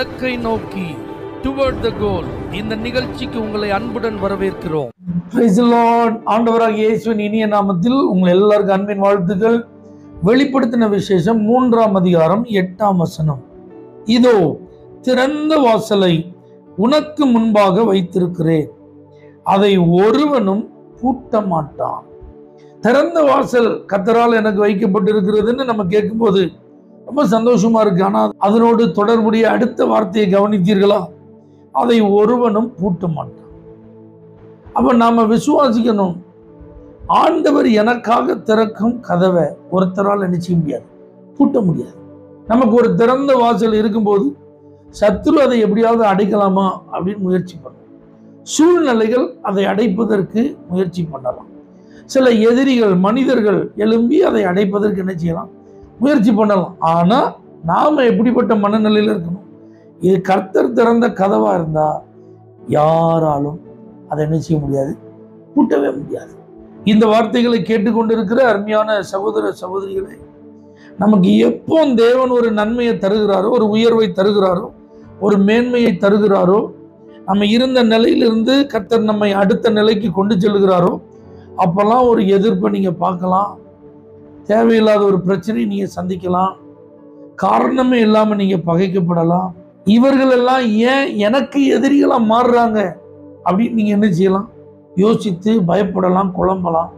இலக்கை நோக்கி டுவர்ட் த கோல் இந்த நிகழ்ச்சிக்கு உங்களை அன்புடன் வரவேற்கிறோம். Praise the Lord. ஆண்டவராகிய இயேசுவின் இனிய நாமத்தில் உங்கள் எல்லாருக்கும் அன்பின் வாழ்த்துக்கள். வெளிப்படுத்தின விசேஷம் 3ஆம் அதிகாரம் 8ஆம் வசனம். இதோ திறந்த வாசலை உனக்கு முன்பாக வைத்திருக்கிறேன், அதை ஒருவனும் பூட்ட மாட்டான். திறந்த வாசல் கர்த்தரால் எனக்கு வைக்கப்பட்டிருக்கிறதுன்னு நம்ம கேட்கும்போது ரொம்ப சந்தோஷமா இருக்கு. ஆனால் அதனோடு தொடர்புடைய அடுத்த வார்த்தையை கவனித்தீர்களா? அதை ஒருவனும் பூட்ட மாட்டான். அப்ப நாம விசுவாசிக்கணும், ஆண்டவர் எனக்காக திறக்கும் கதவை ஒருத்தரால் நினைச்ச முடியாது, பூட்ட முடியாது. நமக்கு ஒரு திறந்த வாசல் இருக்கும்போது சத்துரு அதை எப்படியாவது அடைக்கலாமா அப்படின்னு முயற்சி பண்ணும். சூழ்நிலைகள் அதை அடைப்பதற்கு முயற்சி பண்ணலாம். சில எதிரிகள் மனிதர்கள் எழும்பி அதை அடைப்பதற்கு என்ன செய்யலாம், முயற்சி பண்ணலாம். ஆனா நாம எப்படிப்பட்ட மனநிலையில இருக்கணும்? இது கர்த்தர் திறந்த கதவா இருந்தா யாராலும் அதை என்ன செய்ய முடியாது, பூட்டவே முடியாது. இந்த வார்த்தைகளை கேட்டுக்கொண்டிருக்கிற அருமையான சகோதர சகோதரிகளே, நமக்கு எப்போ தேவன் ஒரு நன்மையை தருகிறாரோ, ஒரு உயர்வை தருகிறாரோ, ஒரு மேன்மையை தருகிறாரோ, நம்ம இருந்த நிலையிலிருந்து கர்த்தர் நம்மை அடுத்த நிலைக்கு கொண்டு செல்கிறாரோ, அப்பெல்லாம் ஒரு எதிர்ப்பை நீங்க பார்க்கலாம், தேவையில்லாத ஒரு பிரச்சனையை நீங்க சந்திக்கலாம், காரணமே இல்லாம நீங்க பகைக்கப்படலாம். இவர்கள் எல்லாம் ஏன் எனக்கு எதிரிகளா மாறுறாங்க அப்படின்னு நீங்க என்ன செய்யலாம், யோசித்து பயப்படலாம், குழம்பலாம்.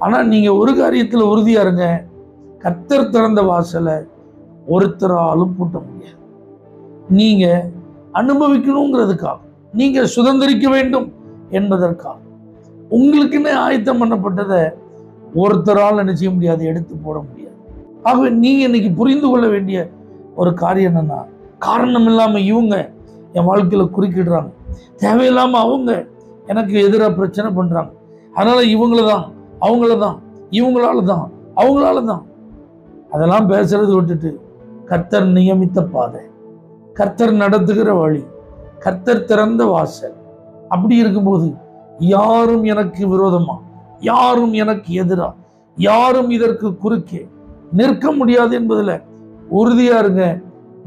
ஆனா நீங்க ஒரு காரியத்துல உறுதியா இருங்க, கர்த்தர் திறந்த வாசலை ஒருத்தராலும் பூட்ட முடியாது. நீங்க அனுபவிக்கணுங்கிறதுக்காக, நீங்க சுதந்திரிக்க வேண்டும் என்பதற்காக உங்களுக்குன்னு ஆயத்தம் பண்ணப்பட்டதை ஒருத்தரால் என்ன செய்ய முடியாது, எடுத்து போட முடியாது. ஆகவே நீங்க இன்னைக்கு புரிந்து கொள்ள வேண்டிய ஒரு காரியம் என்னன்னா, காரணம் இல்லாம இவங்க என் வாழ்க்கையில குறுக்கிடுறாங்க, தேவையில்லாம அவங்க எனக்கு எதிராக பிரச்சனை பண்றாங்க, அதனால இவங்களதான் அவங்களதான் இவங்களாலதான் அவங்களாலதான் அதெல்லாம் பேசுறது விட்டுட்டு, கர்த்தர் நியமித்த பாதை, கர்த்தர் நடத்துகிற வழி, கர்த்தர் திறந்த வாசல், அப்படி இருக்கும்போது யாரும் எனக்கு விரோதமா, யாரும் எனக்கு எதிரா, யாரும் இதற்கு குறுக்கே நிற்க முடியாது என்பதுல உறுதியா இருங்க.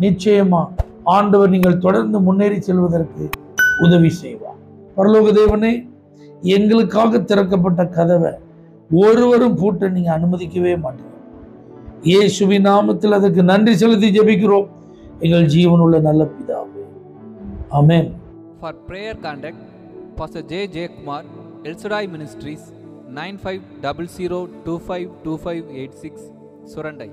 நிச்சயமா ஆண்டவர் நீங்கள் தொடர்ந்து முன்னேறி செல்வதற்கு உதவி செய்வார். பரலோக தேவனே, எங்களுக்காக திறக்கப்பட்ட கதவை ஒருவரும் பூட்ட நீங்க அனுமதிக்கவே மாட்டீங்க. இயேசுவின் நாமத்தில் அதற்கு நன்றி செலுத்தி ஜெபிக்கிறோம், எங்கள் ஜீவனுள்ள நல்ல பிதாவே, ஆமென். For prayer contact Pastor J. J. Kumar, El Shaddai Ministries, 9500252586, Surandai.